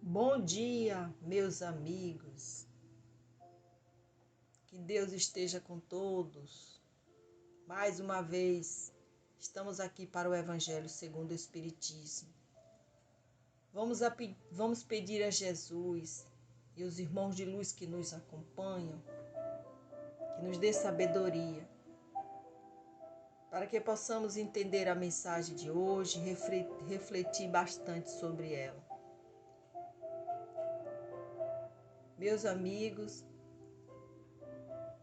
Bom dia, meus amigos. Que Deus esteja com todos. Mais uma vez, estamos aqui para o Evangelho segundo o Espiritismo. Vamos pedir a Jesus e os irmãos de luz que nos acompanham, que nos dê sabedoria, para que possamos entender a mensagem de hoje e refletir bastante sobre ela. Meus amigos,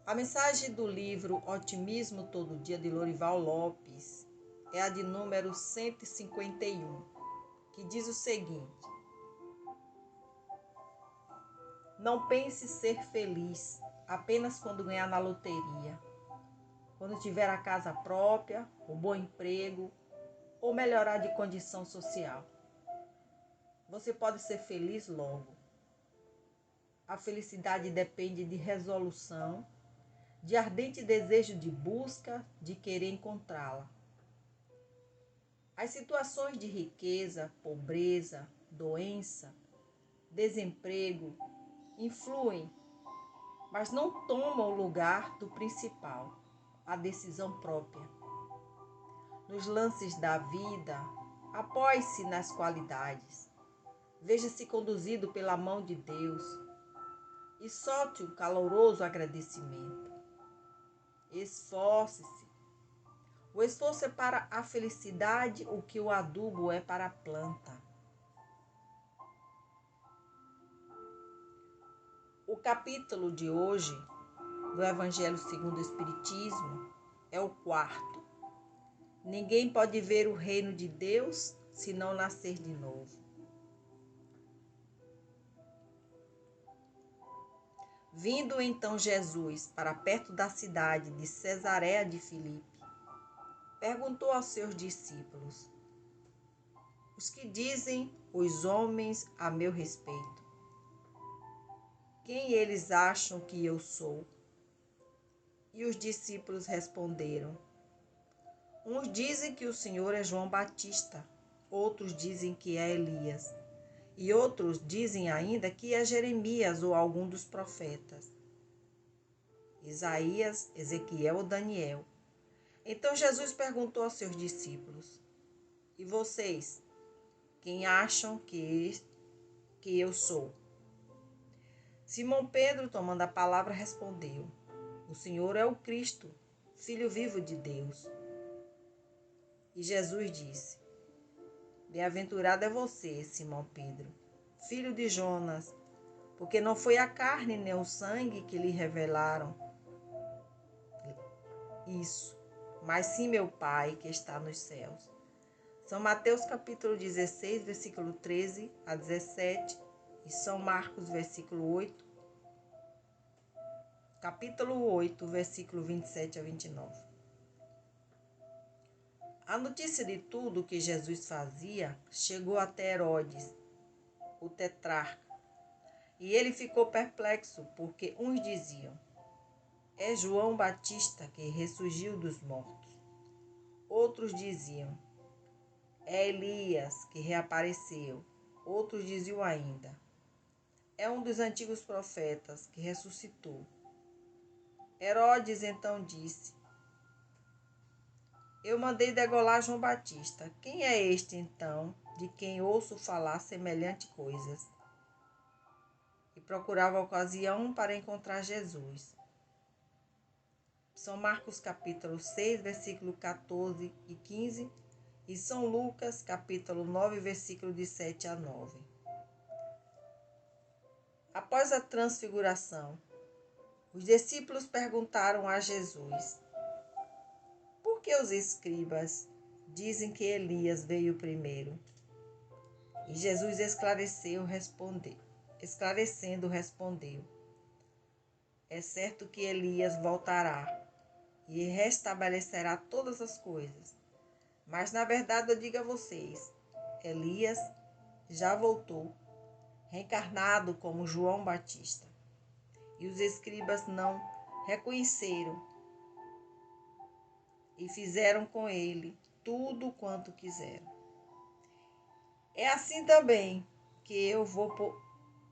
a mensagem do livro Otimismo Todo Dia, de Lorival Lopes, é a de número 151, que diz o seguinte: não pense ser feliz apenas quando ganhar na loteria, quando tiver a casa própria, o bom emprego ou melhorar de condição social. Você pode ser feliz logo. A felicidade depende de resolução, de ardente desejo de busca, de querer encontrá-la. As situações de riqueza, pobreza, doença, desemprego influem, mas não tomam o lugar do principal, a decisão própria. Nos lances da vida, apoie-se nas qualidades. Veja-se conduzido pela mão de Deus e solte um caloroso agradecimento. Esforce-se. O esforço é para a felicidade o que o adubo é para a planta. O capítulo de hoje do Evangelho segundo o Espiritismo é o 4º. Ninguém pode ver o reino de Deus se não nascer de novo. Vindo então Jesus para perto da cidade de Cesareia de Filipe, perguntou aos seus discípulos: os que dizem os homens a meu respeito? Quem eles acham que eu sou? E os discípulos responderam: uns dizem que o Senhor é João Batista, outros dizem que é Elias, e outros dizem ainda que é Jeremias ou algum dos profetas. Isaías, Ezequiel ou Daniel. Então Jesus perguntou aos seus discípulos: e vocês, quem acham que eu sou? Simão Pedro, tomando a palavra, respondeu: o Senhor é o Cristo, Filho vivo de Deus. E Jesus disse: bem-aventurado é você, Simão Pedro, filho de Jonas, porque não foi a carne nem o sangue que lhe revelaram isso, mas sim meu Pai que está nos céus. São Mateus capítulo 16, versículo 13 a 17, e São Marcos, capítulo 8, versículo 27 a 29. A notícia de tudo o que Jesus fazia chegou até Herodes, o tetrarca, e ele ficou perplexo, porque uns diziam: é João Batista que ressurgiu dos mortos. Outros diziam: é Elias que reapareceu. Outros diziam ainda: é um dos antigos profetas que ressuscitou. Herodes então disse: eu mandei degolar João Batista. Quem é este, então, de quem ouço falar semelhante coisas? E procurava ocasião para encontrar Jesus. São Marcos capítulo 6, versículo 14 e 15, e São Lucas capítulo 9, versículo de 7 a 9. Após a transfiguração, os discípulos perguntaram a Jesus: por que os escribas dizem que Elias veio primeiro? E Jesus esclarecendo, respondeu: é certo que Elias voltará e restabelecerá todas as coisas. Mas na verdade eu digo a vocês, Elias já voltou, reencarnado como João Batista. E os escribas não reconheceram e fizeram com ele tudo quanto quiseram. É assim também porque eu vou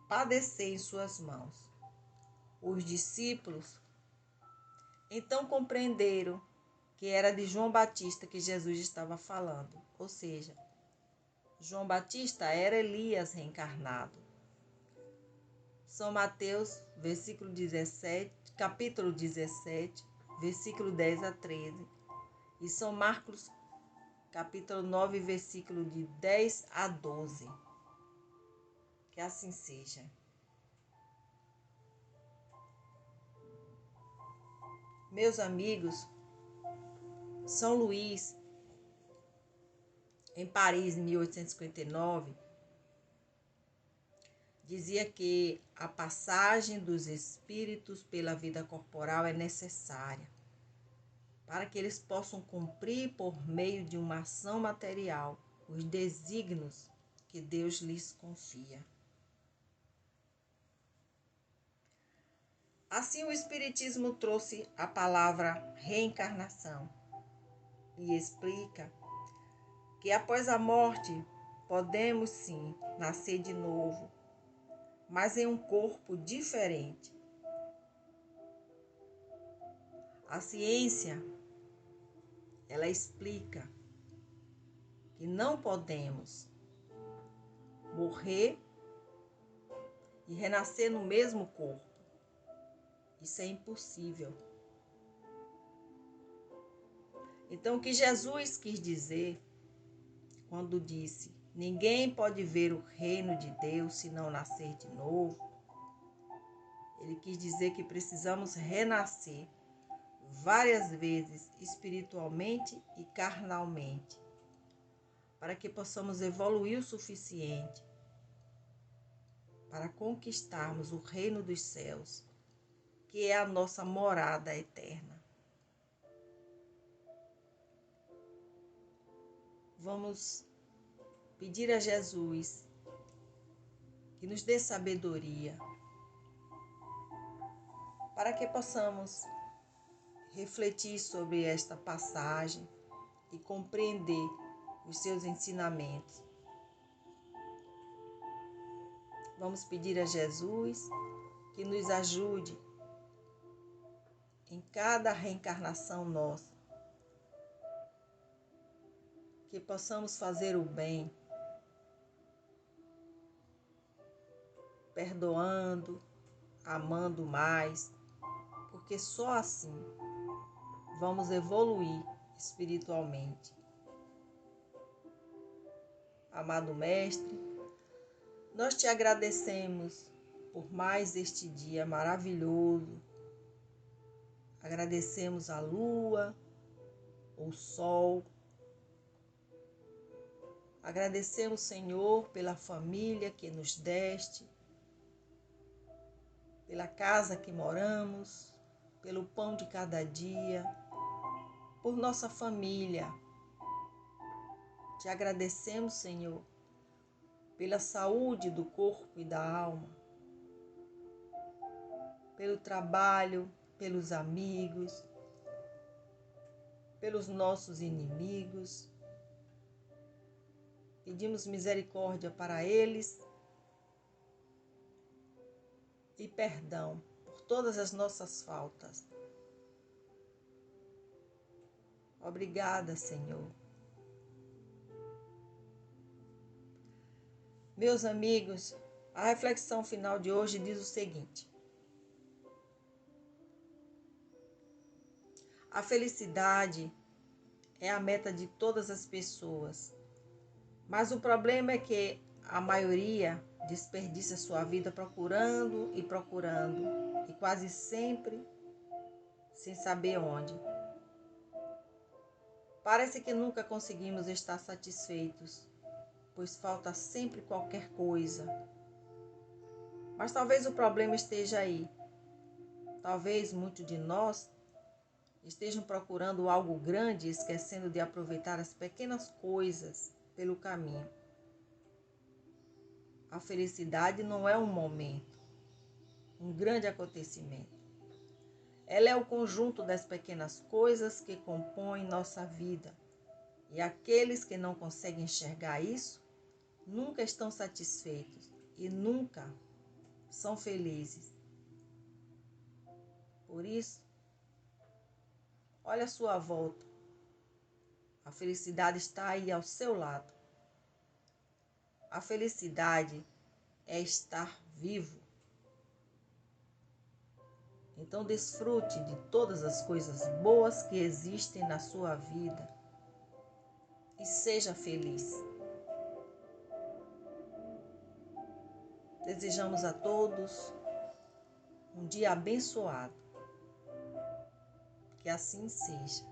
padecer em suas mãos. Os discípulos então compreenderam que era de João Batista que Jesus estava falando, ou seja, João Batista era Elias reencarnado. São Mateus, capítulo 17, versículo 10 a 13. E São Marcos, capítulo 9, versículo de 10 a 12. Que assim seja. Meus amigos, São Luís, em Paris, em 1859, dizia que a passagem dos espíritos pela vida corporal é necessária para que eles possam cumprir por meio de uma ação material os desígnios que Deus lhes confia. Assim, o Espiritismo trouxe a palavra reencarnação e explica que após a morte podemos sim nascer de novo, mas em um corpo diferente. A ciência, ela explica que não podemos morrer e renascer no mesmo corpo. Isso é impossível. Então, o que Jesus quis dizer quando disse: ninguém pode ver o reino de Deus se não nascer de novo, ele quis dizer que precisamos renascer várias vezes espiritualmente e carnalmente, para que possamos evoluir o suficiente para conquistarmos o reino dos céus, que é a nossa morada eterna. Vamos pedir a Jesus que nos dê sabedoria para que possamos refletir sobre esta passagem e compreender os seus ensinamentos. Vamos pedir a Jesus que nos ajude em cada reencarnação nossa, que possamos fazer o bem, perdoando, amando mais, porque só assim vamos evoluir espiritualmente. Amado Mestre, nós te agradecemos por mais este dia maravilhoso. Agradecemos a lua, o sol. Agradecemos, Senhor, pela família que nos deste, pela casa que moramos, pelo pão de cada dia, por nossa família. Te agradecemos, Senhor, pela saúde do corpo e da alma, pelo trabalho, pelos amigos, pelos nossos inimigos. Pedimos misericórdia para eles e perdão por todas as nossas faltas. Obrigada, Senhor. Meus amigos, a reflexão final de hoje diz o seguinte: a felicidade é a meta de todas as pessoas, mas o problema é que a maioria desperdiça sua vida procurando e procurando, e quase sempre sem saber onde. Parece que nunca conseguimos estar satisfeitos, pois falta sempre qualquer coisa. Mas talvez o problema esteja aí. Talvez muitos de nós estejam procurando algo grande e esquecendo de aproveitar as pequenas coisas pelo caminho. A felicidade não é um momento, um grande acontecimento. Ela é o conjunto das pequenas coisas que compõem nossa vida. E aqueles que não conseguem enxergar isso, nunca estão satisfeitos e nunca são felizes. Por isso, olha a sua volta. A felicidade está aí ao seu lado. A felicidade é estar vivo. Então desfrute de todas as coisas boas que existem na sua vida e seja feliz. Desejamos a todos um dia abençoado. Que assim seja.